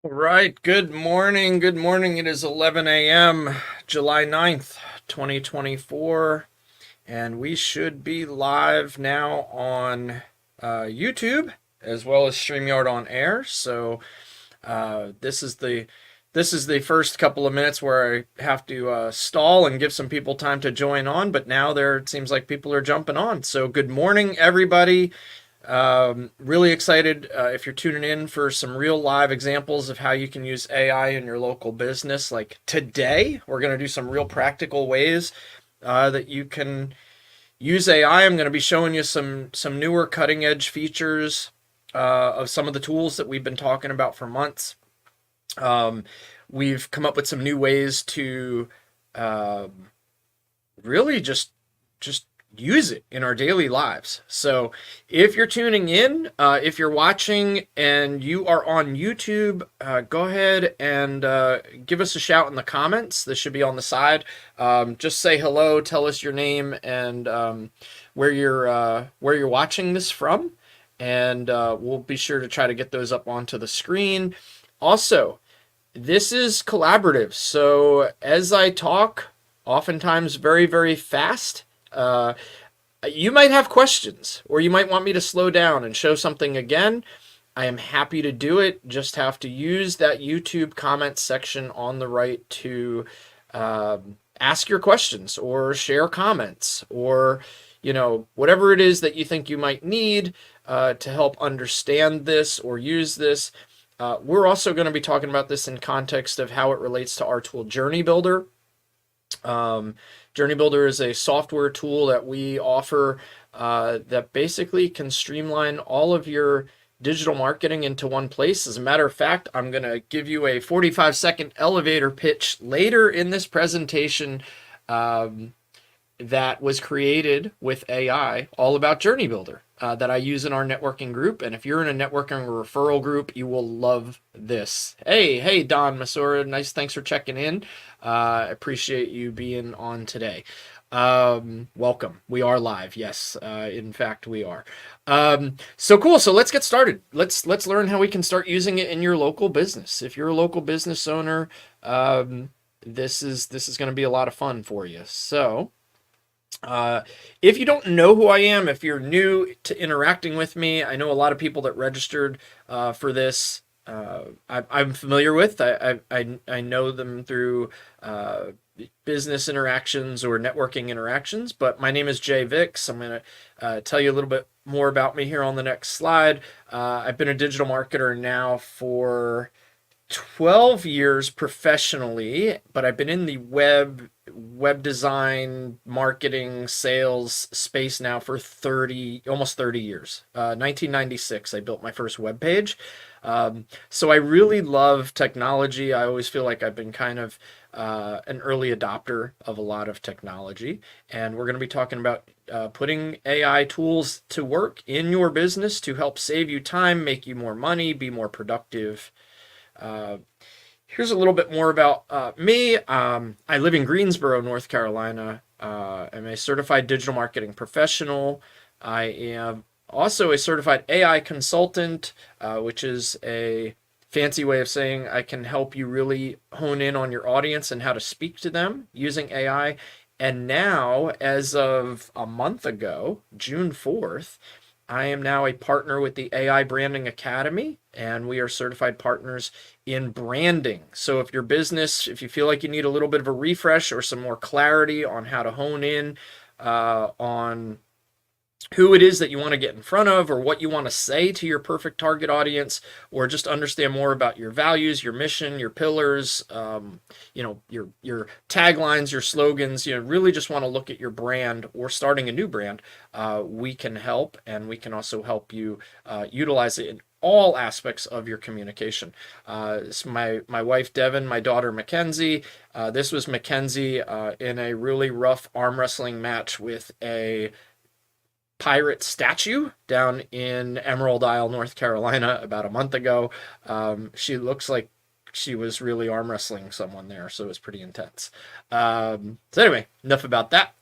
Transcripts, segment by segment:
Right. Good morning. Good morning. It is 11 a.m., July 9th, 2024, and we should be live now on YouTube as well as StreamYard on air. So this is the first couple of minutes where I have to stall and give some people time to join on, but now it seems like people are jumping on. So good morning, everybody. Really excited if you're tuning in for some real live examples of how you can use AI in your local business. Like today, we're going to do some real practical ways that you can use AI. I'm going to be showing you some newer cutting edge features of some of the tools that we've been talking about for months. Um, we've come up with some new ways to uh, really just use it in our daily lives. So if you're tuning in, if you're watching and you are on YouTube, go ahead and give us a shout in the comments. This should be on the side. Just say hello, tell us your name and where you're watching this from, and we'll be sure to try to get those up onto the screen. Also, this is collaborative, so as I talk, oftentimes very, very fast, uh, you might have questions, or you might want me to slow down and show something again. I am happy to do it. Just have to use that YouTube comment section on the right to ask your questions or share comments or whatever it is that you think you might need to help understand this or use this. We're also going to be talking about this in context of how it relates to our tool Journey Builder. Journey Builder is a software tool that we offer that basically can streamline all of your digital marketing into one place. As a matter of fact, I'm going to give you a 45-second elevator pitch later in this presentation that was created with AI, all about Journey Builder, that I use in our networking group. And if you're in a networking or referral group, you will love this. Hey, Don Masura, nice, thanks for checking in. I appreciate you being on today. Welcome. We are live. Yes, in fact, we are. So cool. So let's get started. Let's learn how we can start using it in your local business. If you're a local business owner, this is going to be a lot of fun for you. So. If you don't know who I am, if you're new to interacting with me, I know a lot of people that registered for this. I'm familiar with. I know them through business interactions or networking interactions. But my name is Jay Vix. I'm going to tell you a little bit more about me here on the next slide. I've been a digital marketer now for 12 years professionally, but I've been in the web design, marketing, sales space now for almost 30 years. 1996, I built my first web page. So I really love technology. I always feel like I've been kind of an early adopter of a lot of technology. And we're going to be talking about putting AI tools to work in your business to help save you time, make you more money, be more productive. Here's a little bit more about me. I live in Greensboro, North Carolina. I'm a certified digital marketing professional. I am also a certified AI consultant, which is a fancy way of saying I can help you really hone in on your audience and how to speak to them using AI. And now, as of a month ago, June 4th, I am now a partner with the AI Branding Academy, and we are certified partners in branding. So if your business, if you feel like you need a little bit of a refresh or some more clarity on how to hone in on who it is that you want to get in front of or what you want to say to your perfect target audience, or just understand more about your values, your mission, your pillars, your taglines, your slogans, really just want to look at your brand or starting a new brand, we can help, and we can also help you utilize it in all aspects of your communication. It's my wife Devin, my daughter Mackenzie. This was Mackenzie in a really rough arm wrestling match with a pirate statue down in Emerald Isle, North Carolina, about a month ago. She looks like she was really arm wrestling someone there, so it was pretty intense. So anyway, enough about that.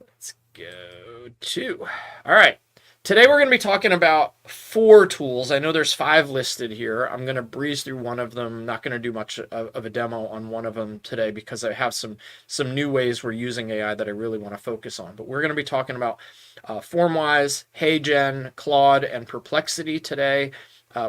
Let's go to. All right. Today we're going to be talking about 4 tools. I know there's 5 listed here. I'm going to breeze through one of them. I'm not going to do much of a demo on one of them today because I have some new ways we're using AI that I really want to focus on. But we're going to be talking about Formwise, HeyGen, Claude, and Perplexity today.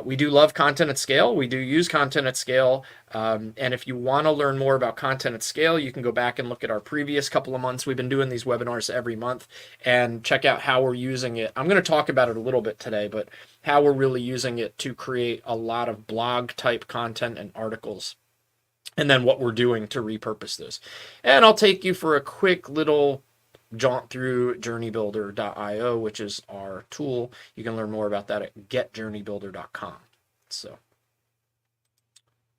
We do love content at scale. We do use content at scale. And if you want to learn more about content at scale, you can go back and look at our previous couple of months. We've been doing these webinars every month and check out how we're using it. I'm going to talk about it a little bit today, but how we're really using it to create a lot of blog type content and articles, and then what we're doing to repurpose those. And I'll take you for a quick little jaunt through journeybuilder.io, which is our tool. You can learn more about that at getjourneybuilder.com. So,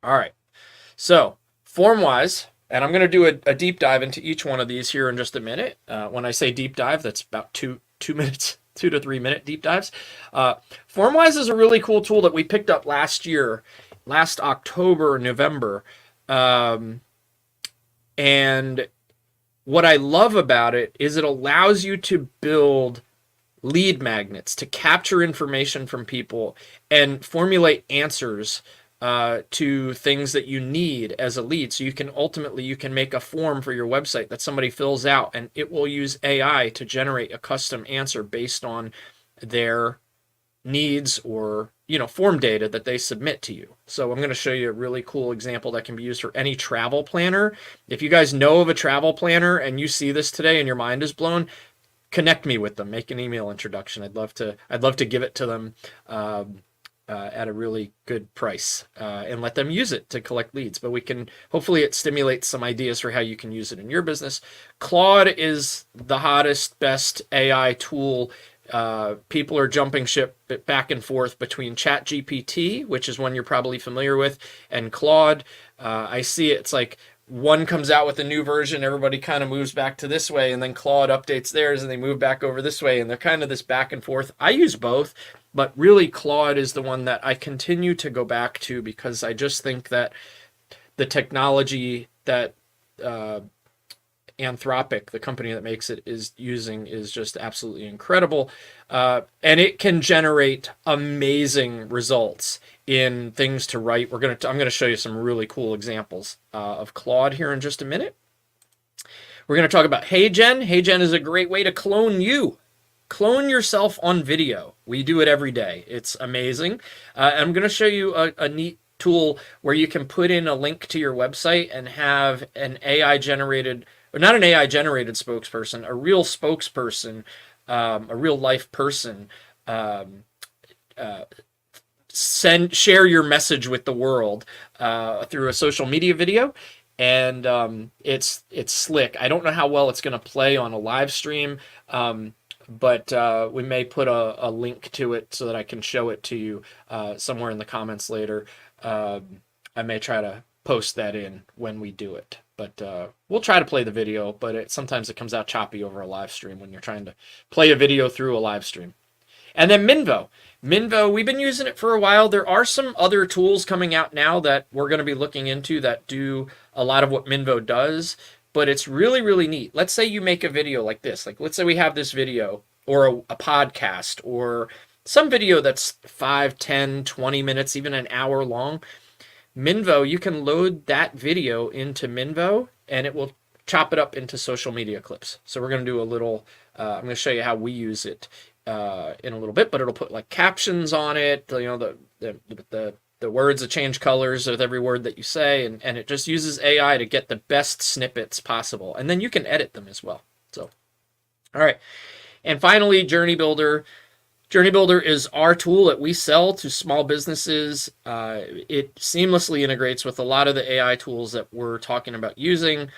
all right. So, Formwise, and I'm going to do a deep dive into each one of these here in just a minute. When I say deep dive, that's about 2 minutes, 2 to 3 minute deep dives. Formwise is a really cool tool that we picked up last year, last October, November. And what I love about it is it allows you to build lead magnets to capture information from people and formulate answers to things that you need as a lead. So you can make a form for your website that somebody fills out, and it will use AI to generate a custom answer based on their needs or form data that they submit to you. So I'm going to show you a really cool example that can be used for any travel planner. If you guys know of a travel planner and you see this today and your mind is blown, connect me with them. Make an email introduction. I'd love to give it to them at a really good price and let them use it to collect leads. But hopefully it stimulates some ideas for how you can use it in your business. Claude is the hottest, best AI tool. People are jumping ship back and forth between ChatGPT, which is one you're probably familiar with, and Claude. I see it's like one comes out with a new version, everybody kind of moves back to this way, and then Claude updates theirs and they move back over this way, and they're kind of this back and forth. I use both, but really Claude is the one that I continue to go back to because I just think that the technology that Anthropic, the company that makes it, is using is just absolutely incredible, and it can generate amazing results in things to write. I'm going to show you some really cool examples of Claude here in just a minute. We're going to talk about HeyGen. HeyGen is a great way to clone you. Clone yourself on video. We do it every day. It's amazing. I'm going to show you a neat tool where you can put in a link to your website and have an AI generated, or not an AI generated spokesperson, a real spokesperson, a real life person, share your message with the world through a social media video. And it's slick. I don't know how well it's going to play on a live stream, but we may put a link to it so that I can show it to you somewhere in the comments later. I may try to post that in when we do it, but we'll try to play the video, but sometimes it comes out choppy over a live stream when you're trying to play a video through a live stream. And then Minvo. Minvo, we've been using it for a while. There are some other tools coming out now that we're going to be looking into that do a lot of what Minvo does, but it's really, really neat. Let's say you make a video like this. Like, let's say we have this video or a podcast or some video that's 5, 10, 20 minutes, even an hour long. Minvo, you can load that video into Minvo and it will chop it up into social media clips. So we're going to do a little, I'm going to show you how we use it in a little bit, but it'll put like captions on it, the words that change colors with every word that you say, and it just uses AI to get the best snippets possible. And then you can edit them as well. So, all right. And finally, Journey Builder. Journey Builder is our tool that we sell to small businesses. It seamlessly integrates with a lot of the AI tools that we're talking about using,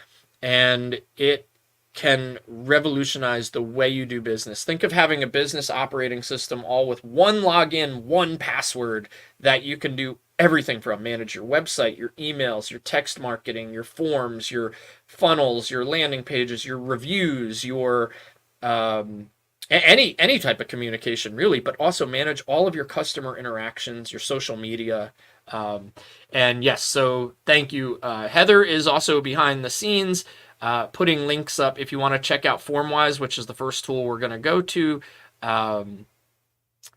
and it can revolutionize the way you do business. Think of having a business operating system all with one login, one password that you can do everything from. Manage your website, your emails, your text marketing, your forms, your funnels, your landing pages, your reviews, your any type of communication really, but also manage all of your customer interactions, your social media. And yes, so thank you. Heather is also behind the scenes, putting links up if you want to check out Formwise, which is the first tool we're going to go to.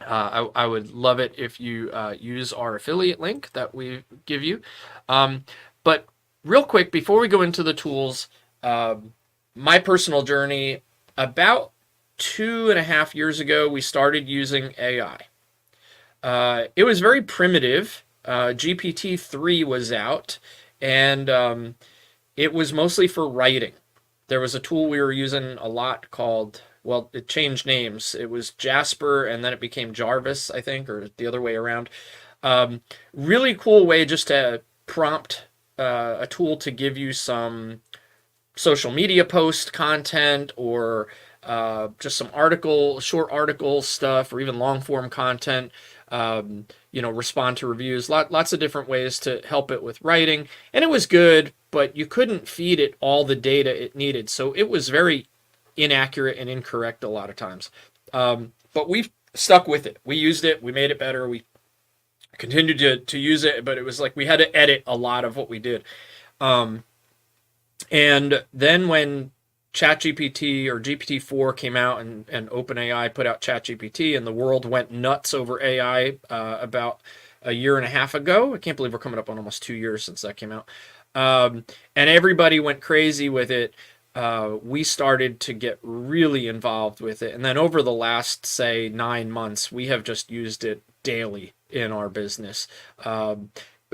I would love it if you use our affiliate link that we give you. But real quick, before we go into the tools, my personal journey, about 2.5 years ago, we started using AI. It was very primitive. GPT-3 was out, and it was mostly for writing. There was a tool we were using a lot called, well, it changed names. It was Jasper, and then it became Jarvis, I think, or the other way around. Really cool way just to prompt a tool to give you some social media post content, or just some short article stuff, or even long form content. Respond to reviews. Lots of different ways to help it with writing, and it was good, but you couldn't feed it all the data it needed, so it was very inaccurate and incorrect a lot of times. But we've stuck with it. We used it. We made it better. We continued to use it, but it was like we had to edit a lot of what we did. And then when ChatGPT or GPT-4 came out, and OpenAI put out ChatGPT, and the world went nuts over AI about a year and a half ago. I can't believe we're coming up on almost 2 years since that came out. And everybody went crazy with it. We started to get really involved with it. And then over the last, say, 9 months, we have just used it daily in our business.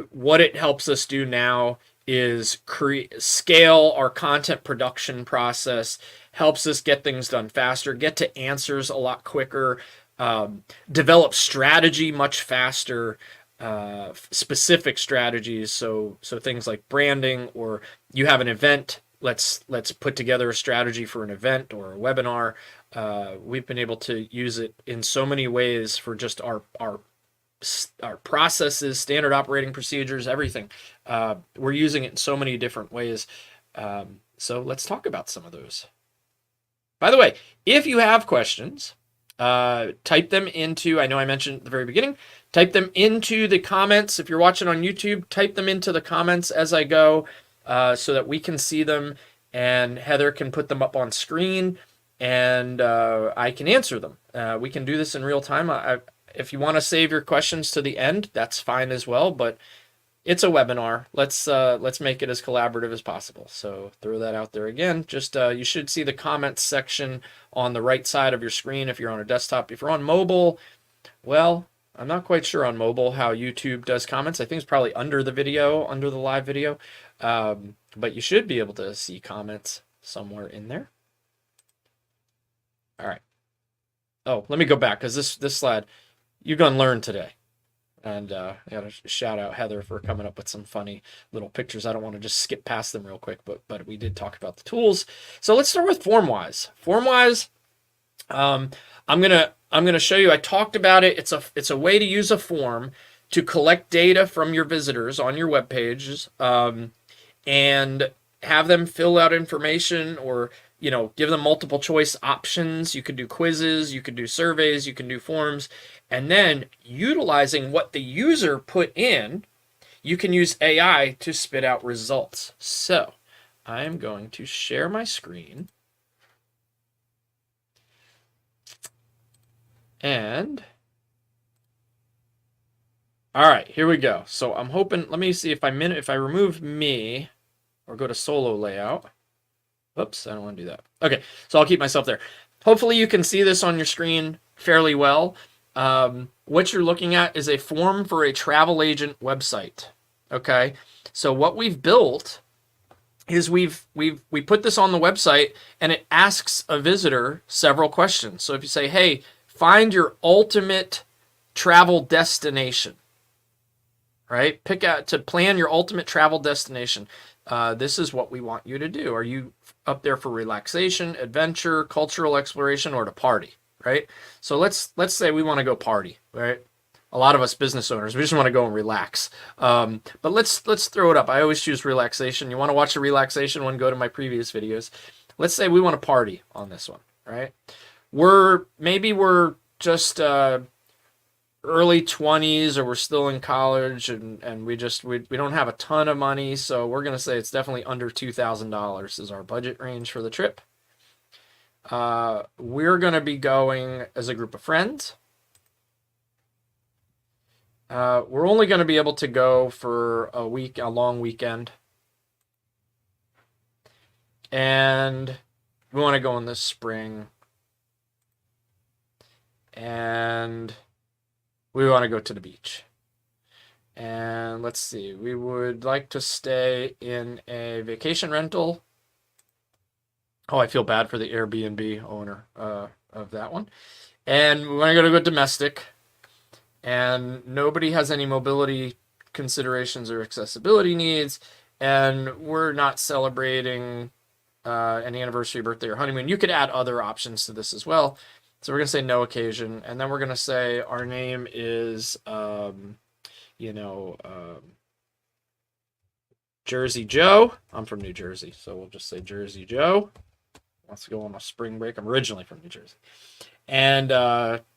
What it helps us do now is scale our content production process, helps us get things done faster, get to answers a lot quicker, develop strategy much faster, specific strategies. So things like branding, or you have an event, let's put together a strategy for an event or a webinar. We've been able to use it in so many ways for just our processes, standard operating procedures, everything. We're using it in so many different ways. So let's talk about some of those. By the way, if you have questions, type them into, I know I mentioned at the very beginning, type them into the comments. If you're watching on YouTube, type them into the comments as I go, so that we can see them, and Heather can put them up on screen, and I can answer them. We can do this in real time. If you want to save your questions to the end, that's fine as well, but it's a webinar. Let's make it as collaborative as possible. So throw that out there again. Just you should see the comments section on the right side of your screen if you're on a desktop. If you're on mobile, well, I'm not quite sure on mobile how YouTube does comments. I think it's probably under the video, under the live video. But you should be able to see comments somewhere in there. All right. Oh, let me go back, because this slide, you're going to learn today. And I got to shout out Heather for coming up with some funny little pictures. I don't want to just skip past them real quick, but we did talk about the tools. So let's start with FormWise. FormWise, I'm gonna show you. I talked about it. It's a way to use a form to collect data from your visitors on your web pages, and have them fill out information, or give them multiple choice options. You could do quizzes, you could do surveys, you can do forms, and then utilizing what the user put in, you can use AI to spit out results. So I'm going to share my screen, and all right, here we go. So I'm hoping, let me see if I remove me or go to solo layout. Oops, I don't want to do that. Okay, so I'll keep myself there. Hopefully you can see this on your screen fairly well. What you're looking at is a form for a travel agent website. Okay, so what we've built is we put this on the website, and it asks a visitor several questions. So if you say, hey, find your ultimate travel destination, right? Pick out to plan your ultimate travel destination. This is what we want you to do. Are you up there for relaxation, adventure, cultural exploration, or to party, right? So let's say we want to go party, right? A lot of us business owners, we just want to go and relax. But let's throw it up. I always choose relaxation. You want to watch a relaxation one, go to my previous videos. Let's say we want to party on this one, right? We're just early 20s, or we're still in college, and we don't have a ton of money, so we're going to say it's definitely under $2,000 is our budget range for the trip. We're going to be going as a group of friends. We're only going to be able to go for a week, a long weekend. And we want to go in the spring. And we want to go to the beach. And let's see, we would like to stay in a vacation rental. Oh, I feel bad for the Airbnb owner of that one. And we want to go domestic. And nobody has any mobility considerations or accessibility needs. And we're not celebrating an anniversary, birthday, or honeymoon. You could add other options to this as well. So we're going to say no occasion. And then we're going to say our name is, Jersey Joe. I'm from New Jersey, so we'll just say Jersey Joe. Wants to go on a spring break. I'm originally from New Jersey. And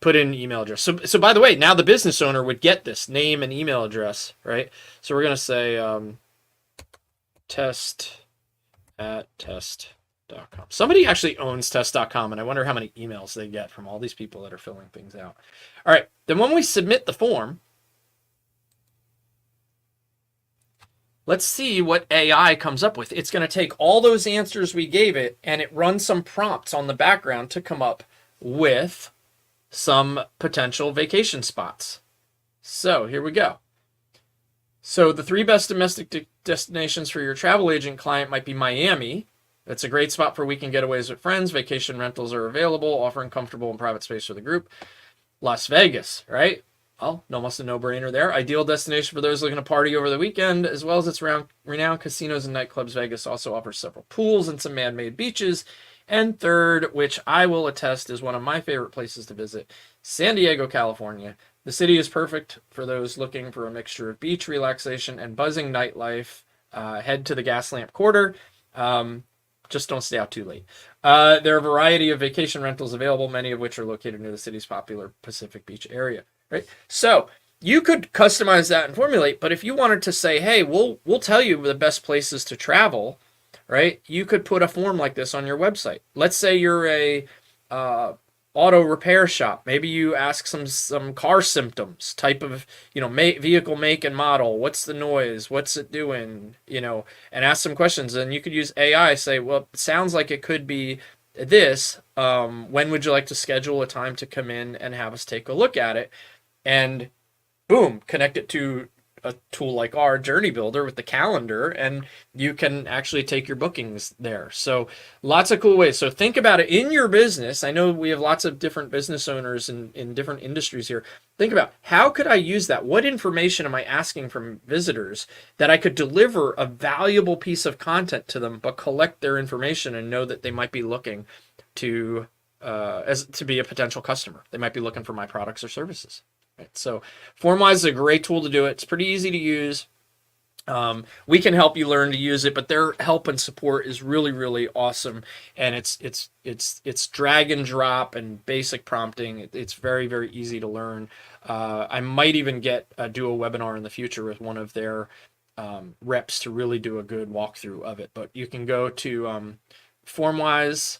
put in email address. So by the way, now the business owner would get this name and email address, right? So we're going to say test@test.com. Somebody actually owns test.com, and I wonder how many emails they get from all these people that are filling things out. All right, then when we submit the form, let's see what AI comes up with. It's going to take all those answers we gave it, and it runs some prompts on the background to come up with some potential vacation spots. So here we go. So the 3 best domestic destinations for your travel agent client might be Miami. That's a great spot for weekend getaways with friends. Vacation rentals are available, offering comfortable and private space for the group. Las Vegas, right? Well, almost a no-brainer there. Ideal destination for those looking to party over the weekend, as well as its renowned casinos and nightclubs. Vegas also offers several pools and some man-made beaches. And third, which I will attest is one of my favorite places to visit, San Diego, California. The city is perfect for those looking for a mixture of beach relaxation and buzzing nightlife. Head to the Gaslamp Quarter. Just don't stay out too late. There are a variety of vacation rentals available, many of which are located near the city's popular Pacific Beach area. Right? So you could customize that and formulate, but if you wanted to say, hey, we'll tell you the best places to travel, right? You could put a form like this on your website. Let's say you're a auto repair shop. Maybe you ask some car symptoms, type of, vehicle make and model. What's the noise? What's it doing? And ask some questions. And you could use AI, say, well, it sounds like it could be this. When would you like to schedule a time to come in and have us take a look at it? And boom, connect it to a tool like our Journey Builder with the calendar, and you can actually take your bookings there. So lots of cool ways. So think about it in your business. I know we have lots of different business owners in different industries here. Think about, how could I use that? What information am I asking from visitors that I could deliver a valuable piece of content to them, but collect their information and know that they might be looking to be a potential customer. They might be looking for my products or services. Right? So Formwise is a great tool to do it. It's pretty easy to use. We can help you learn to use it, but their help and support is really, really awesome. And it's drag and drop and basic prompting. It's very, very easy to learn. I might even do a webinar in the future with one of their reps to really do a good walkthrough of it. But you can go to Formwise,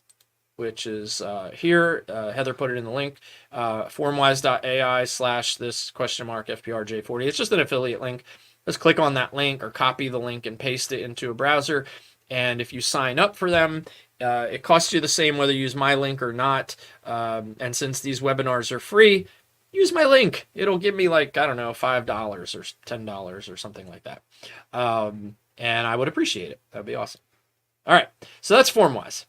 which is here. Heather put it in the link. Formwise.ai/this FPRJ40. It's just an affiliate link. Just click on that link or copy the link and paste it into a browser. And if you sign up for them, it costs you the same whether you use my link or not. And since these webinars are free, use my link. It'll give me $5 or $10 or something like that. And I would appreciate it. That'd be awesome. All right. So that's Formwise.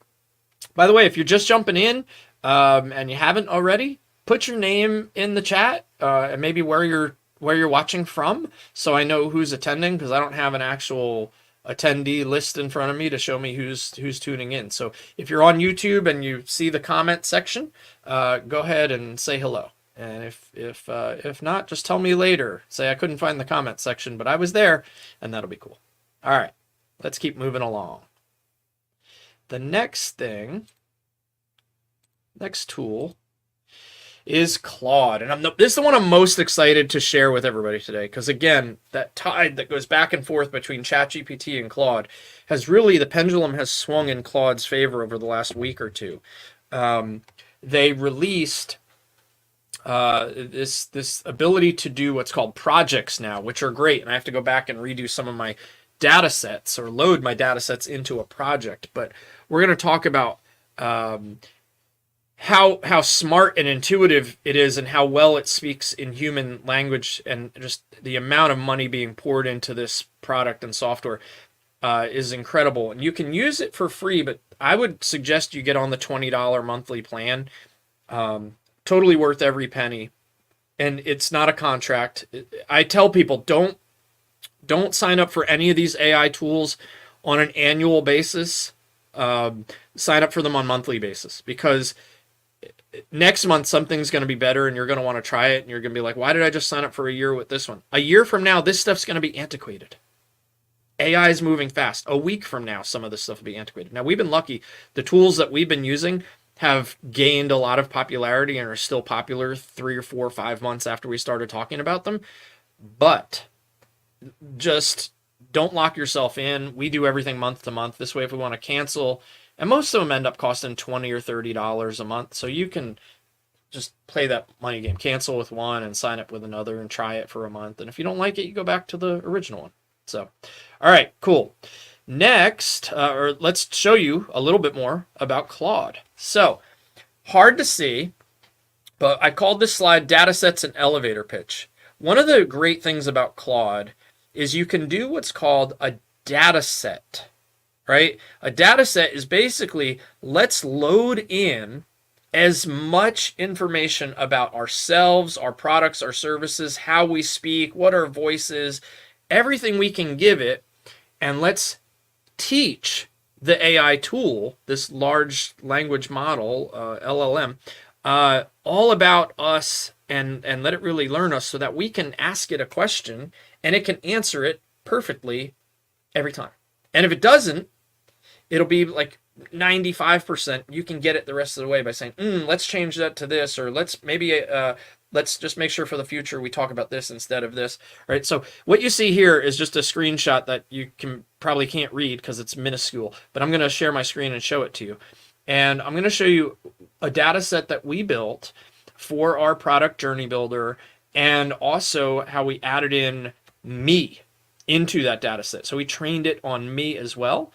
By the way, if you're just jumping in and you haven't already, put your name in the chat and maybe where you're watching from, so I know who's attending, because I don't have an actual attendee list in front of me to show me who's tuning in. So if you're on YouTube and you see the comment section, go ahead and say hello. And if not, just tell me later. Say I couldn't find the comment section, but I was there, and that'll be cool. All right, let's keep moving along. The next tool is Claude. And this is the one I'm most excited to share with everybody today, because again, that tide that goes back and forth between ChatGPT and Claude the pendulum has swung in Claude's favor over the last week or two. They released this ability to do what's called projects now, which are great. And I have to go back and redo some of my data sets or load my data sets into a project. But we're going to talk about how smart and intuitive it is and how well it speaks in human language, and just the amount of money being poured into this product and software is incredible. And you can use it for free, but I would suggest you get on the $20 monthly plan. Totally worth every penny. And it's not a contract. I tell people don't sign up for any of these AI tools on an annual basis. Sign up for them on monthly basis, because next month something's going to be better and you're going to want to try it, and you're going to be like, why did I just sign up for a year with this one? A year from now, this stuff's going to be antiquated. AI is moving fast. A week from now, some of this stuff will be antiquated. Now, we've been lucky. The tools that we've been using have gained a lot of popularity and are still popular 3 or 4 or 5 months after we started talking about them. But just don't lock yourself in. We do everything month to month. This way, if we want to cancel, and most of them end up costing $20 or $30 a month, so you can just play that money game. Cancel with one and sign up with another and try it for a month. And if you don't like it, you go back to the original one. So, all right, cool. Next, or let's show you a little bit more about Claude. So, hard to see, but I called this slide Datasets and Elevator Pitch. One of the great things about Claude is you can do what's called a dataset, right? A dataset is basically, let's load in as much information about ourselves, our products, our services, how we speak, what our voice is, everything we can give it, and let's teach the AI tool, this large language model, LLM, all about us, and let it really learn us, so that we can ask it a question and it can answer it perfectly every time. And if it doesn't, it'll be like 95%. You can get it the rest of the way by saying, let's change that to this, or let's just make sure for the future we talk about this instead of this, right? So what you see here is just a screenshot that you probably can't read because it's minuscule, but I'm going to share my screen and show it to you. And I'm going to show you a data set that we built for our product Journey Builder, and also how we added in me into that data set. So we trained it on me as well.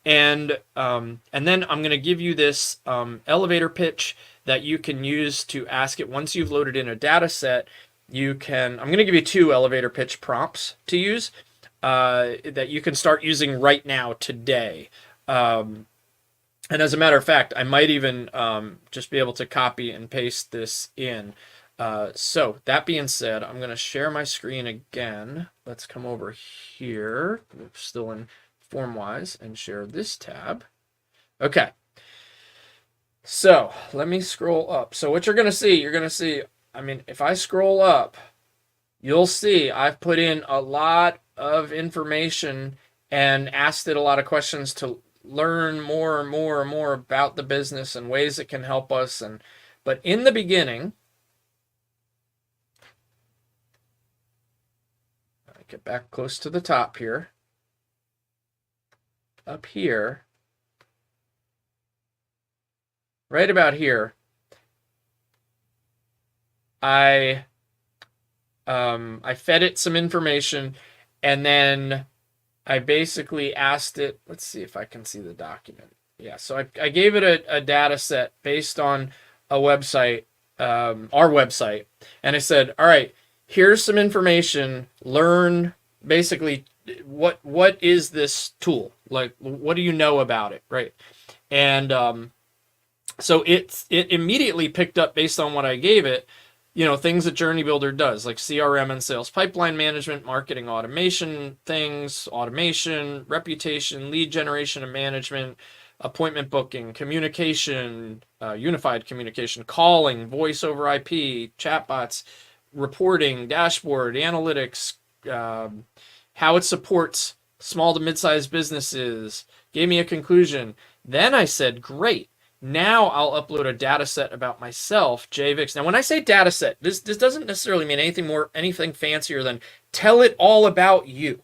And then I'm going to give you this elevator pitch that you can use to ask it. Once you've loaded in a data set, I'm going to give you 2 elevator pitch prompts to use that you can start using right now today. And as a matter of fact, I might even just be able to copy and paste this in. So that being said, I'm going to share my screen again. Let's come over here. We're still in FormWise and share this tab. Okay. So let me scroll up. So what you're going to see, I mean, if I scroll up, you'll see I've put in a lot of information and asked it a lot of questions to learn more and more and more about the business and ways it can help us. But in the beginning, I get back close to the top here. Up here, right about here, I fed it some information, and then I basically asked it, let's see if I can see the document. Yeah, so I gave it a data set based on a website, our website, and I said, all right, here's some information, learn basically what is this tool? Like, what do you know about it, right? And so it immediately picked up, based on what I gave it, things that Journey Builder does, like CRM and sales pipeline management, marketing automation things, automation, reputation, lead generation and management, appointment booking, communication, unified communication, calling, voice over IP, chatbots, reporting, dashboard, analytics, how it supports small to mid-sized businesses, gave me a conclusion. Then I said, great. Now I'll upload a data set about myself, JVix. Now, when I say data set, this doesn't necessarily mean anything fancier than tell it all about you.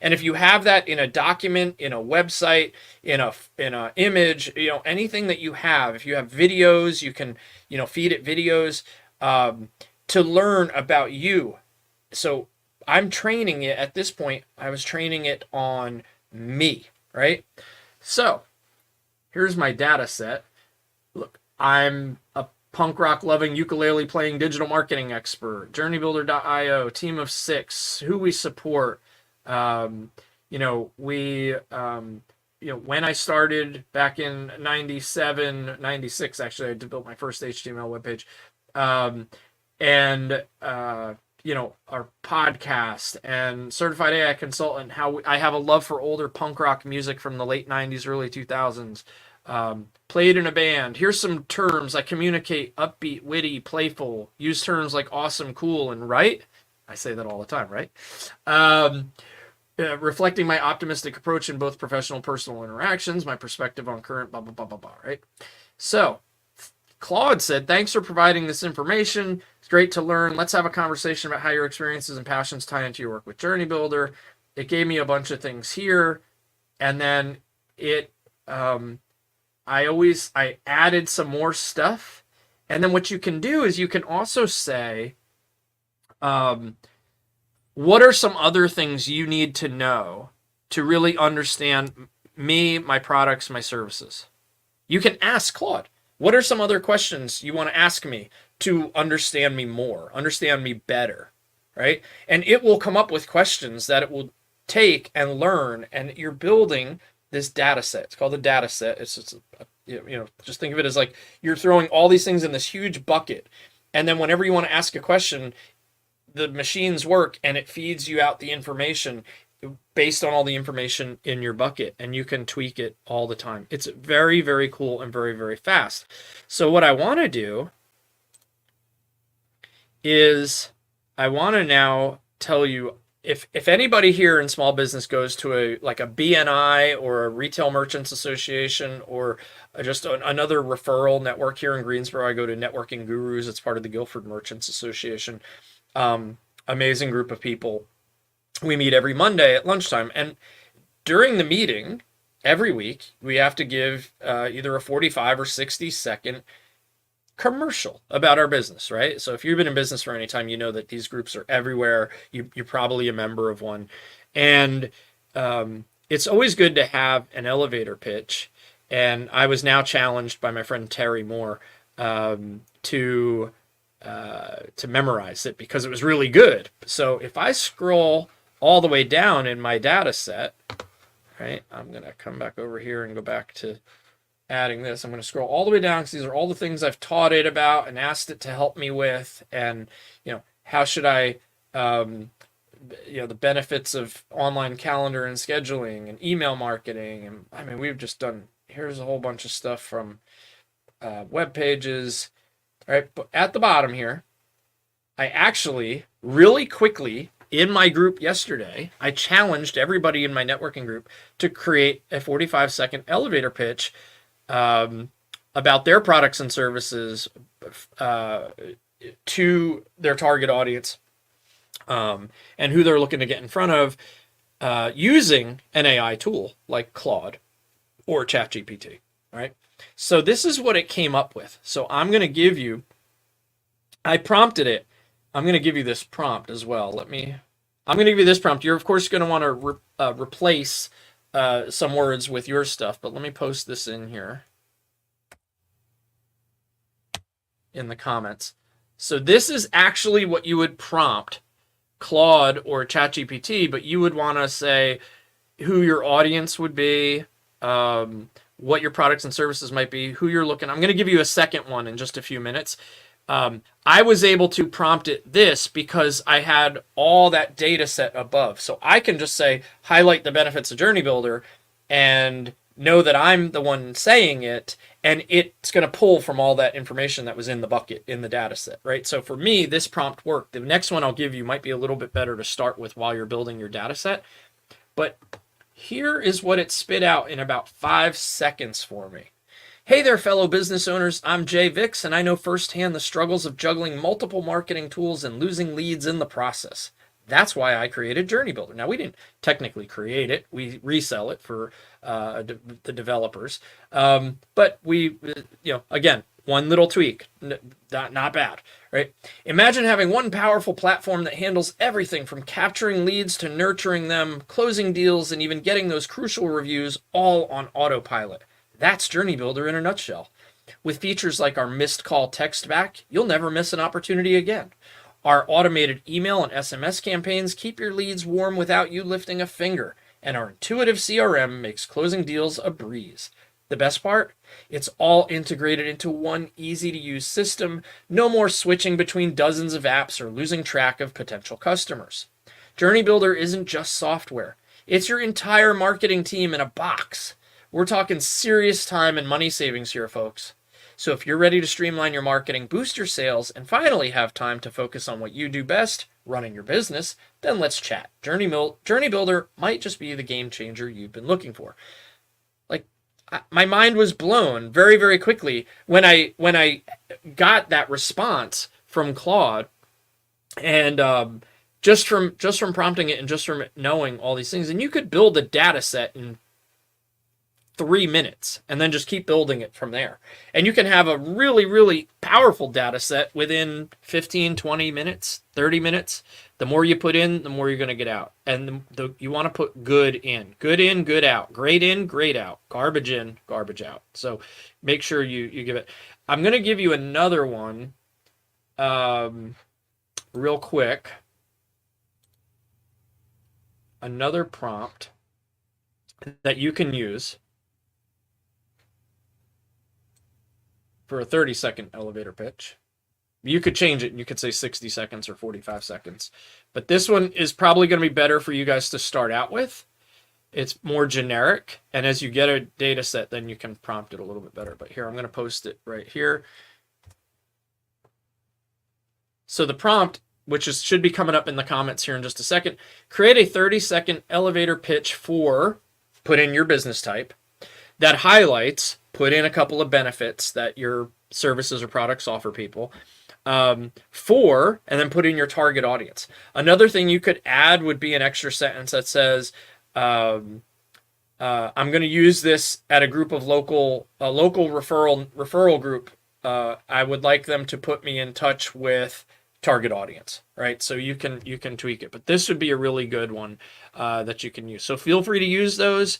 And if you have that in a document, in a website, in a image, anything that you have, if you have videos, you can, feed it videos. to learn about you. So I'm training it at this point. I was training it on me, right? So here's my data set. Look, I'm a punk rock loving ukulele playing digital marketing expert, journeybuilder.io, team of 6, who we support. When I started back in 97, 96, actually, I built my first HTML webpage. Our podcast and certified AI consultant, how I have a love for older punk rock music from the late 90s, early 2000s. Played in a band. Here's some terms. I communicate upbeat, witty, playful. Use terms like awesome, cool, and right. I say that all the time, right? Reflecting my optimistic approach in both professional and personal interactions, my perspective on current blah, blah, blah, blah, blah, right? So Claude said, thanks for providing this information. It's great to learn. Let's have a conversation about how your experiences and passions tie into your work with Journey Builder. It gave me a bunch of things here. And then I added some more stuff. And then what you can do is you can also say, what are some other things you need to know to really understand me, my products, my services? You can ask Claude, what are some other questions you want to ask me to understand me more, understand me better, right? And it will come up with questions that it will take and learn, and you're building this data set. It's called a data set. It's just, just think of it as like you're throwing all these things in this huge bucket, and then whenever you want to ask a question, the machines work and it feeds you out the information based on all the information in your bucket, and you can tweak it all the time. It's very, very cool and very, very fast. So what I want to do is I want to now tell you, if anybody here in small business goes to a BNI or a Retail Merchants Association or just another referral network here in Greensboro, I go to Networking Gurus. It's part of the Guilford Merchants Association. Amazing group of people. We meet every Monday at lunchtime, and during the meeting every week we have to give either a 45 or 60-second commercial about our business, right? So if you've been in business for any time, you know that these groups are everywhere. You're probably a member of one, and it's always good to have an elevator pitch. And I was now challenged by my friend Terry Moore to memorize it because it was really good. So if I scroll all the way down in my data set, right, I'm going to come back over here and go back to adding this. I'm going to scroll all the way down because these are all the things I've taught it about and asked it to help me with. And, how should I, the benefits of online calendar and scheduling and email marketing. And I mean, we've just done, here's a whole bunch of stuff from web pages. All right, but at the bottom here, I actually really quickly in my group yesterday, I challenged everybody in my networking group to create a 45-second elevator pitch about their products and services to their target audience and who they're looking to get in front of using an AI tool like Claude or ChatGPT, right? So this is what it came up with. So I'm going to give you, I prompted it. I'm going to give you this prompt as well. I'm going to give you this prompt. You're, of course, going to want to replace some words with your stuff, but let me post this in here in the comments. So this is actually what you would prompt Claude or ChatGPT, but you would want to say who your audience would be, what your products and services might be, who you're looking. I'm going to give you a second one in just a few minutes. I was able to prompt it this because I had all that data set above. So I can just say, highlight the benefits of Journey Builder and know that I'm the one saying it, and it's going to pull from all that information that was in the bucket in the data set, right? So for me, this prompt worked. The next one I'll give you might be a little bit better to start with while you're building your data set. But here is what it spit out in about 5 seconds for me. Hey there, fellow business owners. I'm Jay Vix, and I know firsthand the struggles of juggling multiple marketing tools and losing leads in the process. That's why I created Journey Builder. Now, we didn't technically create it. We resell it for the developers. But we, again, One little tweak, not bad, right? Imagine having one powerful platform that handles everything from capturing leads to nurturing them, closing deals, and even getting those crucial reviews all on autopilot. That's Journey Builder in a nutshell. With features like our missed call text back, you'll never miss an opportunity again. Our automated email and SMS campaigns keep your leads warm without you lifting a finger, and our intuitive CRM makes closing deals a breeze. The best part? It's all integrated into one easy-to-use system. No more switching between dozens of apps or losing track of potential customers. Journey Builder isn't just software. It's your entire marketing team in a box. We're talking serious time and money savings here, folks. So if you're ready to streamline your marketing, boost your sales, and finally have time to focus on what you do best, running your business, then let's chat. Journey Builder might just be the game changer you've been looking for. My mind was blown very, very quickly when I got that response from Claude, and just from prompting it and just from knowing all these things. And you could build a data set in 3 minutes and then just keep building it from there. And you can have a really, really powerful data set within 15, 20 minutes, 30 minutes. The more you put in, the more you're going to get out. And you want to put good in, good out, great in, great out, garbage in, garbage out. So make sure you give it. I'm going to give you another one real quick. Another prompt that you can use for a 30-second elevator pitch. You could change it and you could say 60 seconds or 45 seconds. But this one is probably going to be better for you guys to start out with. It's more generic. And as you get a data set, then you can prompt it a little bit better. But here, I'm going to post it right here. So the prompt, which should be coming up in the comments here in just a second, create a 30-second elevator pitch for, put in your business type, that highlights, put in a couple of benefits that your services or products offer people, for, and then put in your target audience. Another thing you could add would be an extra sentence that says, I'm going to use this at a group of local referral group. I would like them to put me in touch with target audience, right? So you can tweak it, but this would be a really good one that you can use. So feel free to use those,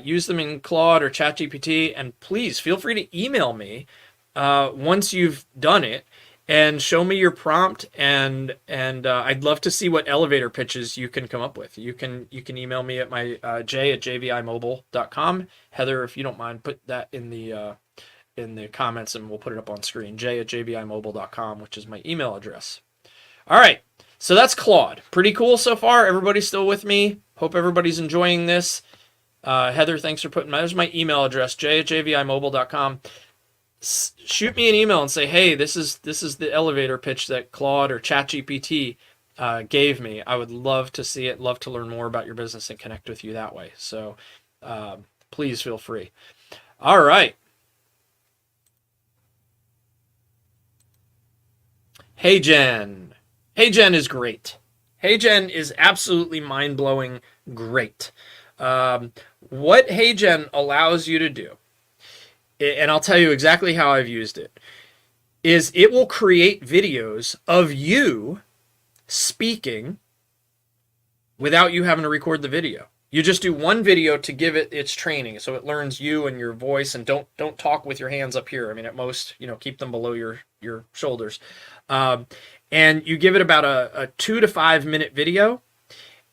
use them in Claude or ChatGPT, and please feel free to email me once you've done it and show me your prompt, and I'd love to see what elevator pitches you can come up with. You can email me at my j@jvimobile.com. Heather, if you don't mind, put that in the comments and we'll put it up on screen. j@jvimobile.com, which is my email address. All right, so that's Claude. Pretty cool so far. Everybody's still with me. Hope everybody's enjoying this. Heather, thanks for putting there's my email address, j@jvimobile.com. Shoot me an email and say, hey, this is the elevator pitch that Claude or ChatGPT gave me. I would love to see it, love to learn more about your business and connect with you that way. So please feel free. All right. HeyGen. HeyGen is great. HeyGen is absolutely mind-blowing great. What HeyGen allows you to do, and I'll tell you exactly how I've used it, is it will create videos of you speaking without you having to record the video. You just do one video to give it its training, so it learns you and your voice, and don't talk with your hands up here. I mean, at most, keep them below your shoulders. And you give it about a 2 to 5 minute video,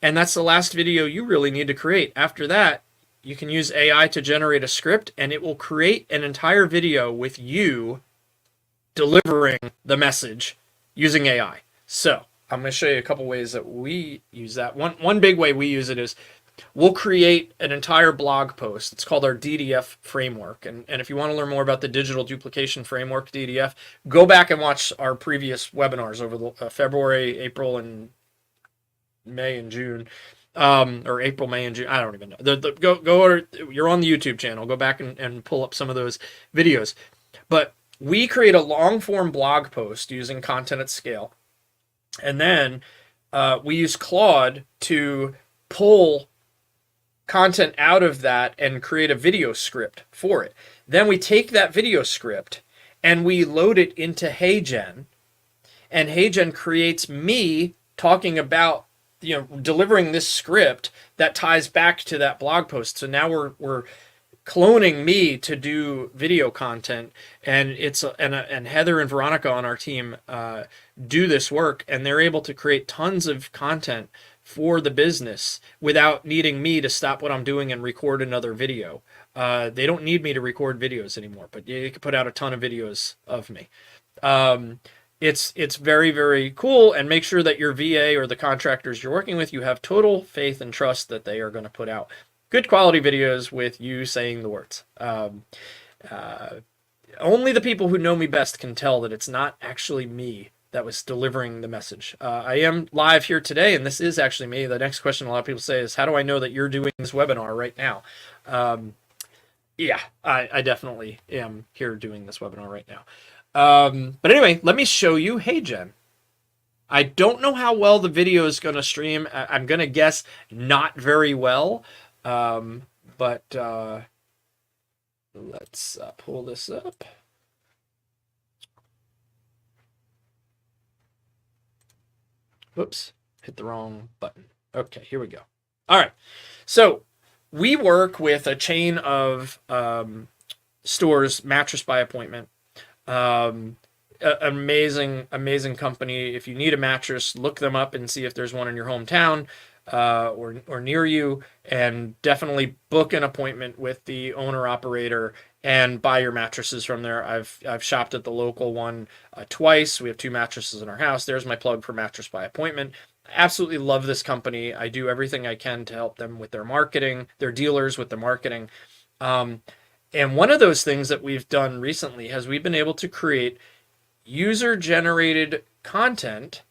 and that's the last video you really need to create. After that, you can use AI to generate a script, and it will create an entire video with you delivering the message using AI. So I'm going to show you a couple ways that we use that. One big way we use it is we'll create an entire blog post. It's called our DDF framework. And if you want to learn more about the digital duplication framework, DDF, go back and watch our previous webinars over the February, April, and May and June. Or April, May, and June. I don't even know. Go you're on the YouTube channel. Go back and pull up some of those videos. But we create a long form blog post using content at scale. And then we use Claude to pull content out of that and create a video script for it. Then we take that video script and we load it into HeyGen, and HeyGen creates me talking about, delivering this script that ties back to that blog post. So now we're cloning me to do video content, and and Heather and Veronica on our team do this work, and they're able to create tons of content for the business without needing me to stop what I'm doing and record another video. They don't need me to record videos anymore, but you can put out a ton of videos of me. It's very, very cool, and make sure that your VA or the contractors you're working with, you have total faith and trust that they are going to put out good quality videos with you saying the words. Only the people who know me best can tell that it's not actually me that was delivering the message. I am live here today, and this is actually me. The next question a lot of people say is, how do I know that you're doing this webinar right now? Yeah, I definitely am here doing this webinar right now. But anyway, let me show you HeyGen. I don't know how well the video is going to stream. I'm going to guess not very well. But let's pull this up. Whoops, hit the wrong button. Okay, here we go. All right, so we work with a chain of stores, Mattress by Appointment. Amazing company. If you need a mattress, look them up and see if there's one in your hometown or near you, and definitely book an appointment with the owner operator and buy your mattresses from there. I've shopped at the local one twice. We have 2 mattresses in our house. There's my plug for Mattress by Appointment. I absolutely love this company. I do everything I can to help them with their marketing, their dealers with the marketing. And one of those things that we've done recently has we've been able to create user-generated content,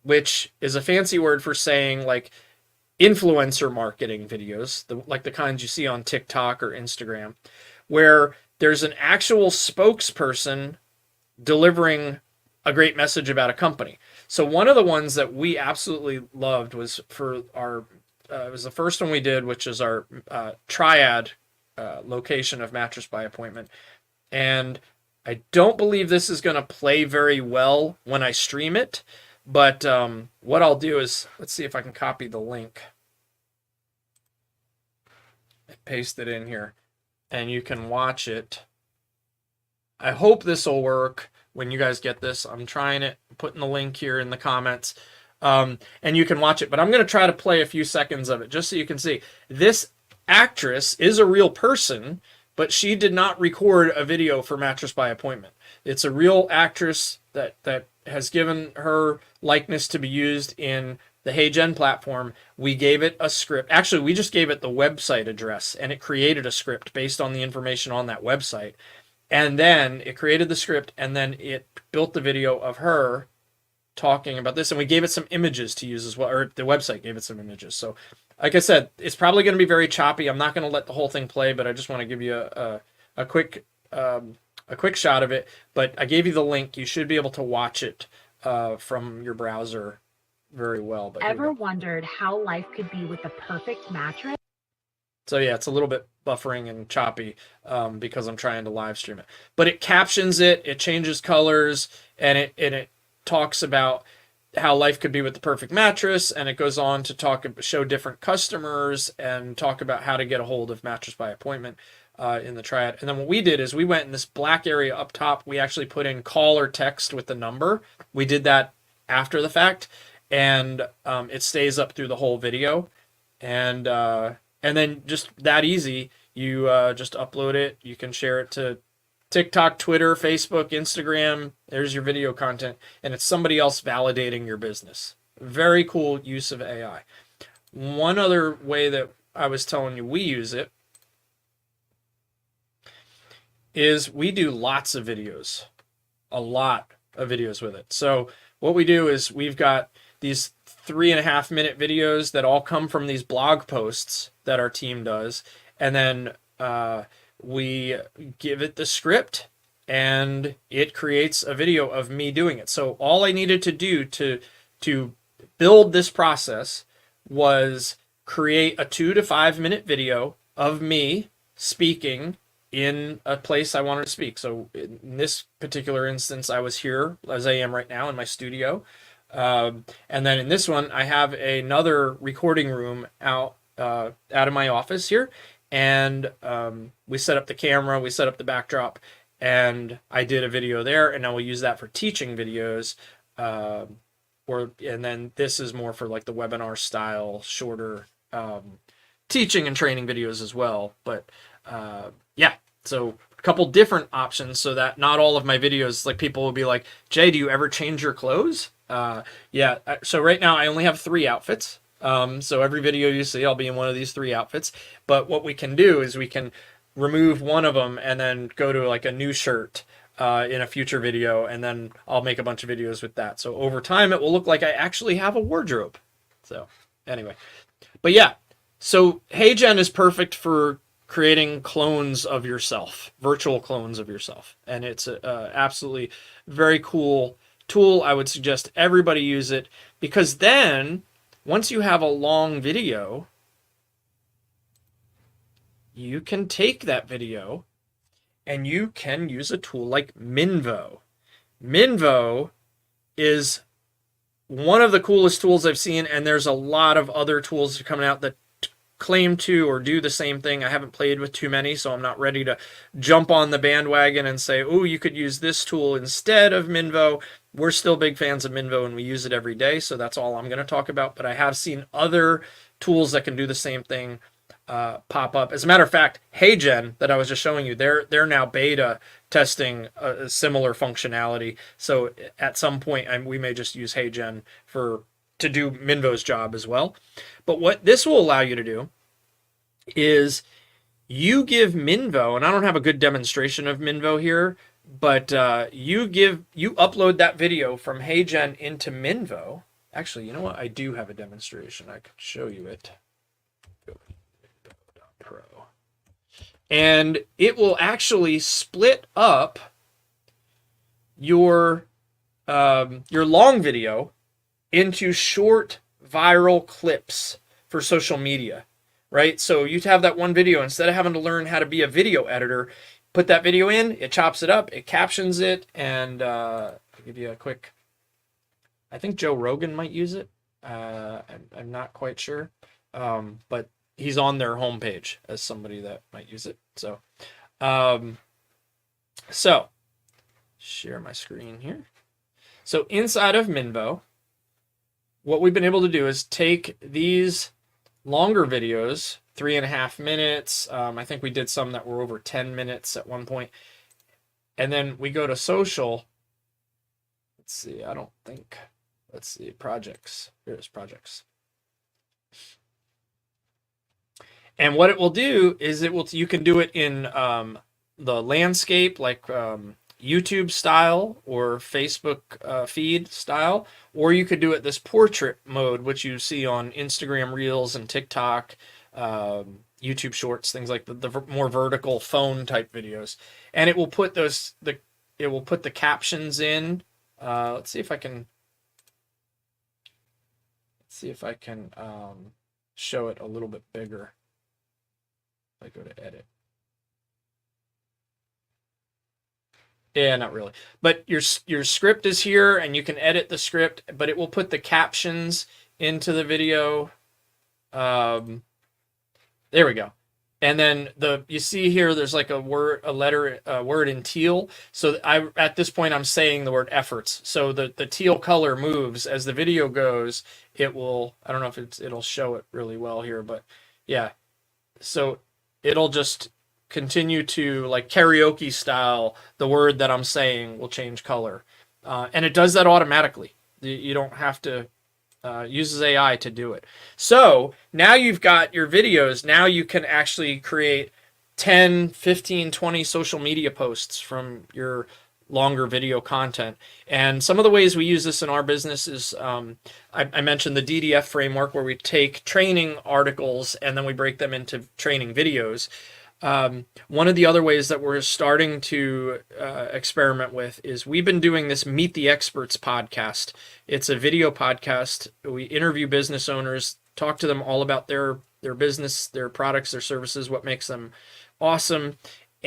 which is a fancy word for saying like influencer marketing videos, like the kinds you see on TikTok or Instagram, where there's an actual spokesperson delivering a great message about a company. So one of the ones that we absolutely loved was for our, it was the first one we did, which is our Triad location of Mattress by Appointment. And I don't believe this is going to play very well when I stream it, but what I'll do is, let's see if I can copy the link and paste it in here, and you can watch it. I hope this will work when you guys get this. I'm trying it, putting the link here in the comments, and you can watch it, but I'm going to try to play a few seconds of it just so you can see. This actress is a real person, but she did not record a video for Mattress by Appointment. It's a real actress that has given her likeness to be used in the HeyGen platform. We gave it a script. Actually, we just gave it the website address, and it created a script based on the information on that website. And then it created the script, and then it built the video of her talking about this, and we gave it some images to use as well, or the website gave it some images. So like I said, it's probably going to be very choppy. I'm not going to let the whole thing play, but I just want to give you a quick shot of it. But I gave you the link. You should be able to watch it from your browser very well. But ever wondered how life could be with the perfect mattress? So yeah, it's a little bit buffering and choppy because I'm trying to live stream it. But it captions it, it changes colors, and it talks about how life could be with the perfect mattress, and it goes on to show different customers and talk about how to get a hold of Mattress by Appointment in the Triad. And then what we did is we went in this black area up top. We actually put in call or text with the number. We did that after the fact, and it stays up through the whole video. And then just that easy, you just upload it. You can share it to TikTok, Twitter, Facebook, Instagram. There's your video content, and it's somebody else validating your business. Very cool use of AI. One other way that I was telling you we use it is we do lots of videos, a lot of videos with it. So what we do is we've got these 3.5 minute videos that all come from these blog posts that our team does, and then we give it the script and it creates a video of me doing it. So all I needed to do to build this process was create a 2 to 5 minute video of me speaking in a place I wanted to speak. So in this particular instance, I was here as I am right now in my studio. And then in this one, I have another recording room out of my office here. And we set up the camera, we set up the backdrop, and I did a video there. And now we'll use that for teaching videos. And then this is more for like the webinar style, shorter teaching and training videos as well. But yeah, so a couple different options so that not all of my videos, like people will be like, Jay, do you ever change your clothes? Yeah, so right now I only have 3 outfits. So every video you see, I'll be in one of these 3 outfits. But what we can do is we can remove one of them and then go to like a new shirt in a future video, and then I'll make a bunch of videos with that. So over time, it will look like I actually have a wardrobe. So anyway, but yeah, so HeyGen is perfect for creating clones of yourself, virtual clones of yourself, and it's a absolutely very cool tool. I would suggest everybody use it, because then once you have a long video, you can take that video and you can use a tool like Minvo. Minvo is one of the coolest tools I've seen, and there's a lot of other tools coming out that claim to or do the same thing. I haven't played with too many, so I'm not ready to jump on the bandwagon and say, oh, you could use this tool instead of Minvo. We're still big fans of Minvo and we use it every day, so that's all I'm going to talk about. But I have seen other tools that can do the same thing pop up. As a matter of fact, HeyGen that I was just showing you, they're now beta testing a similar functionality. So at some point, we may just use HeyGen to do Minvo's job as well. But what this will allow you to do is you give Minvo, and I don't have a good demonstration of Minvo here, but you upload that video from HeyGen into Minvo. Actually, you know what? I do have a demonstration. I could show you it. Pro. And it will actually split up your long video into short viral clips for social media, right? So you have that one video, instead of having to learn how to be a video editor, put that video in, it chops it up, it captions it, and I'll give you a quick, I think Joe Rogan might use it. I'm not quite sure, but he's on their homepage as somebody that might use it. So, share my screen here. So inside of Minvo, what we've been able to do is take these longer videos, 3.5 minutes. I think we did some that were over 10 minutes at one point. And then we go to social. Let's see, let's see, projects. Here's projects. And what it will do is you can do it in the landscape, like YouTube style or Facebook feed style, or you could do it this portrait mode, which you see on Instagram Reels and TikTok, YouTube Shorts, things like the more vertical phone type videos. And it will put the captions in. Let's see if I can show it a little bit bigger. I go to edit. Yeah, not really. But your script is here, and you can edit the script, but it will put the captions into the video. There we go. And then you see here, there's like a word in teal. So at this point, I'm saying the word efforts. So the teal color moves as the video goes. It will, I don't know if it'll show it really well here, but yeah. So it'll just continue to, like karaoke style, the word that I'm saying will change color. And it does that automatically. You don't have to uses AI to do it. So now you've got your videos. Now you can actually create 10, 15, 20 social media posts from your longer video content. And some of the ways we use this in our business is, I mentioned the DDF framework, where we take training articles and then we break them into training videos. One of the other ways that we're starting to experiment with is we've been doing this Meet the Experts podcast. It's a video podcast. We interview business owners, talk to them all about their business, their products, their services, what makes them awesome.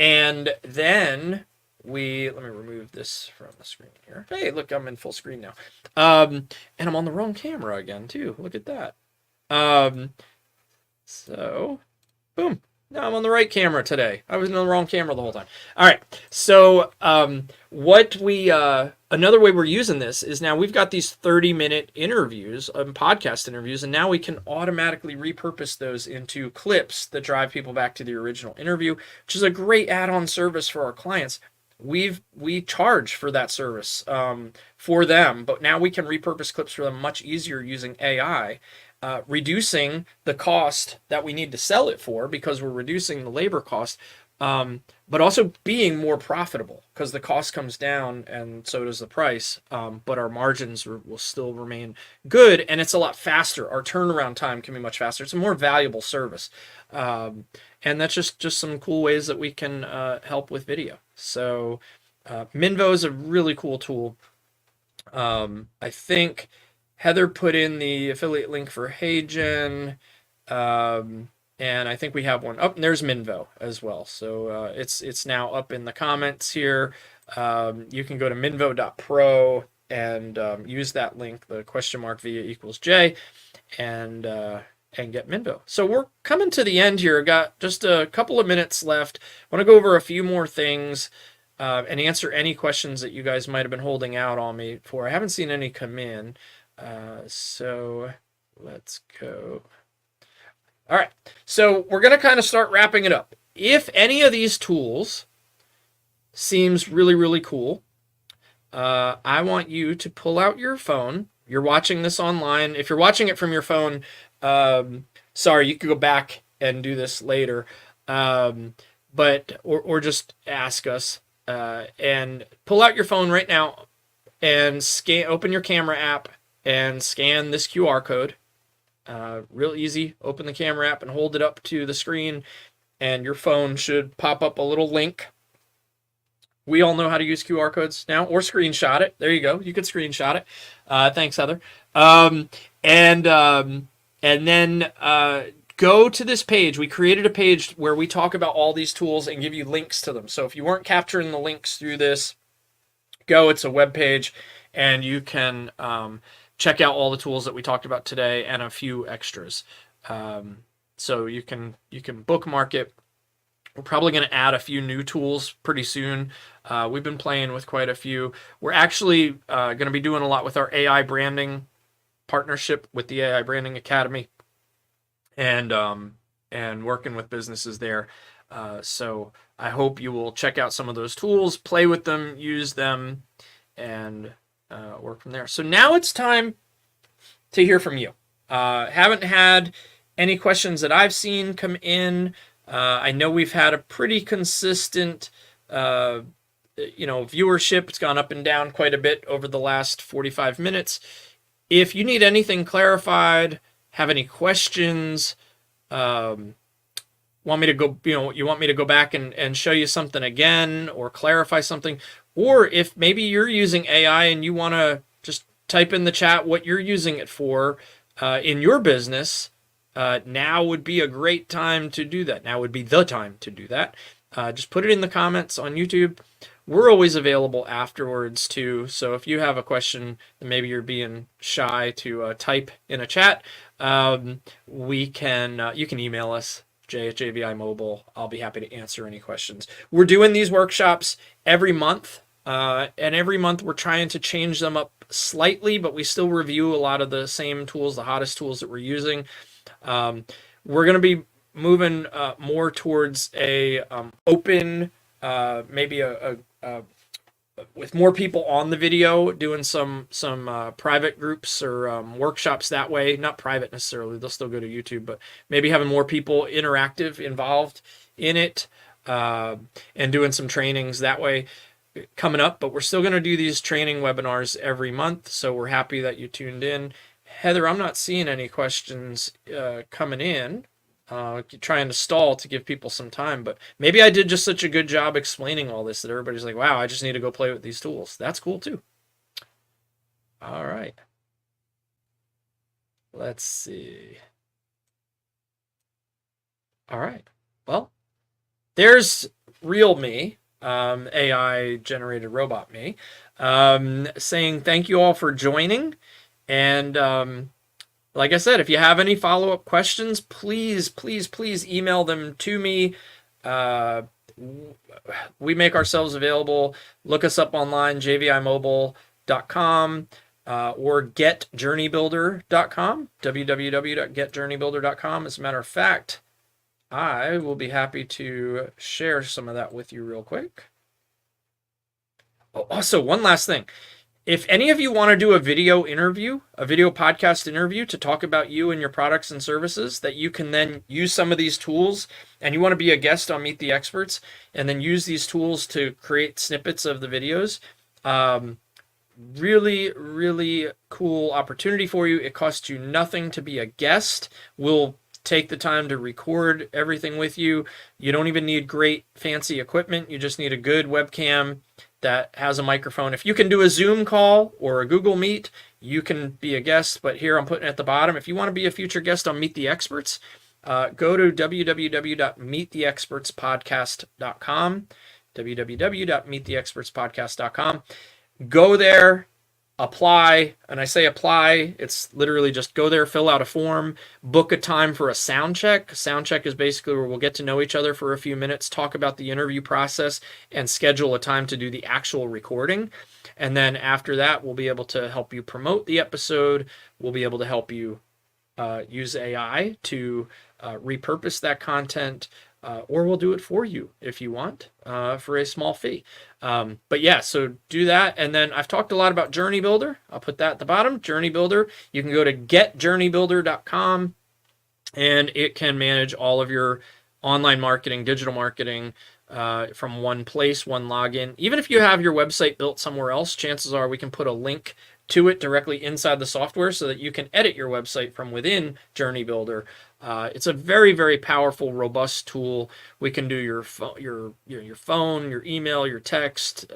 And then let me remove this from the screen here. Hey, look, I'm in full screen now. And I'm on the wrong camera again, too. Look at that. So, boom. Now I'm on the right camera today. I was in the wrong camera the whole time. All right. So, another way we're using this is now we've got these 30-minute interviews, podcast interviews, and now we can automatically repurpose those into clips that drive people back to the original interview, which is a great add-on service for our clients. We charge for that service for them, but now we can repurpose clips for them much easier using AI. Reducing the cost that we need to sell it for because we're reducing the labor cost, but also being more profitable because the cost comes down and so does the price, but our margins will still remain good, and it's a lot faster. Our turnaround time can be much faster. It's a more valuable service, and that's just some cool ways that we can help with video. So Minvo is a really cool tool. I think Heather put in the affiliate link for HeyGen, and I think we have one up. And there's Minvo as well, so it's now up in the comments here. You can go to minvo.pro and use that link, the !VIA=J, and get Minvo. So we're coming to the end here. I've got just a couple of minutes left. I want to go over a few more things and answer any questions that you guys might have been holding out on me for. I haven't seen any come in. So let's go. All right. So we're going to kind of start wrapping it up. If any of these tools seems really, really cool, I want you to pull out your phone. You're watching this online. If you're watching it from your phone, sorry, you could go back and do this later. Or just ask us, and pull out your phone right now and open your camera app and scan this QR code. Real easy. Open the camera app and hold it up to the screen, and your phone should pop up a little link. We all know how to use QR codes now, or screenshot it. There you go. You could screenshot it. Thanks, Heather. And then go to this page. We created a page where we talk about all these tools and give you links to them. So if you weren't capturing the links through this, it's a web page, and you can check out all the tools that we talked about today and a few extras. So you can bookmark it. We're probably going to add a few new tools pretty soon. We've been playing with quite a few. We're actually going to be doing a lot with our AI branding partnership with the AI Branding Academy, and working with businesses there. So I hope you will check out some of those tools, play with them, use them, and work from there. So now it's time to hear from you. Haven't had any questions that I've seen come in. I know we've had a pretty consistent, viewership. It's gone up and down quite a bit over the last 45 minutes. If you need anything clarified, have any questions, want me to go, you want me to go back and show you something again or clarify something, or if maybe you're using AI and you want to just type in the chat what you're using it for in your business, now would be a great time to do that. Now would be the time to do that. Just put it in the comments on YouTube. We're always available afterwards too. So if you have a question that maybe you're being shy to type in a chat, you can email us, J@JVI Mobile. I'll be happy to answer any questions. We're doing these workshops every month, and every month we're trying to change them up slightly, but we still review a lot of the same tools, the hottest tools that we're using. We're going to be moving more towards a open, maybe with more people on the video, doing some private groups or workshops that way. Not private necessarily, they'll still go to YouTube, but maybe having more people involved in it, and doing some trainings that way coming up. But we're still going to do these training webinars every month, so we're happy that you tuned in. Heather, I'm not seeing any questions coming in. Trying to stall to give people some time, but maybe I did just such a good job explaining all this that everybody's like, wow, I just need to go play with these tools. That's cool too. All right. Let's see. All right. Well, there's real me, AI generated robot me, saying thank you all for joining. And like I said, if you have any follow-up questions, please email them to me. Uh, we make ourselves available. Look us up online, jvimobile.com, or getjourneybuilder.com, www.getjourneybuilder.com. As a matter of fact, I will be happy to share some of that with you real quick. Oh, also, one last thing. If any of you want to do a video interview, a video podcast interview to talk about you and your products and services, that you can then use some of these tools, and you want to be a guest on Meet the Experts and then use these tools to create snippets of the videos, really cool opportunity for you. It costs you nothing to be a guest. We'll take the time to record everything with you. You don't even need great fancy equipment. You just need a good webcam that has a microphone. If you can do a Zoom call or a Google Meet, you can be a guest. But here I'm putting at the bottom, if you want to be a future guest on Meet the Experts, go to www.meettheexpertspodcast.com, www.meettheexpertspodcast.com. Go there, apply. And I say apply, it's literally just go there, fill out a form, book a time for a sound check. Sound check is basically where we'll get to know each other for a few minutes, talk about the interview process, and schedule a time to do the actual recording. And then after that, we'll be able to help you promote the episode. We'll be able to help you use AI to repurpose that content, or we'll do it for you if you want, for a small fee. But yeah, so do that. And then I've talked a lot about Journey Builder. I'll put that at the bottom, Journey Builder. You can go to getjourneybuilder.com, and it can manage all of your online marketing, digital marketing, from one place, one login. Even if you have your website built somewhere else, chances are we can put a link to it directly inside the software so that you can edit your website from within Journey Builder. It's a very powerful, robust tool. We can do your phone, your email, your text,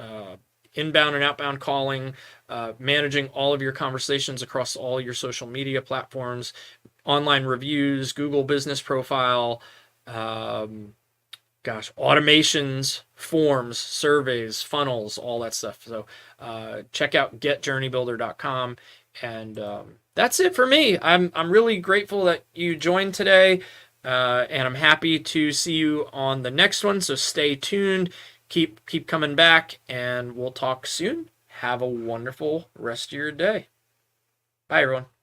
inbound and outbound calling, managing all of your conversations across all your social media platforms, online reviews, Google Business Profile, automations, forms, surveys, funnels, all that stuff. So check out getjourneybuilder.com. And that's it for me. I'm really grateful that you joined today, and I'm happy to see you on the next one. So stay tuned, keep coming back, and we'll talk soon. Have a wonderful rest of your day. Bye, everyone.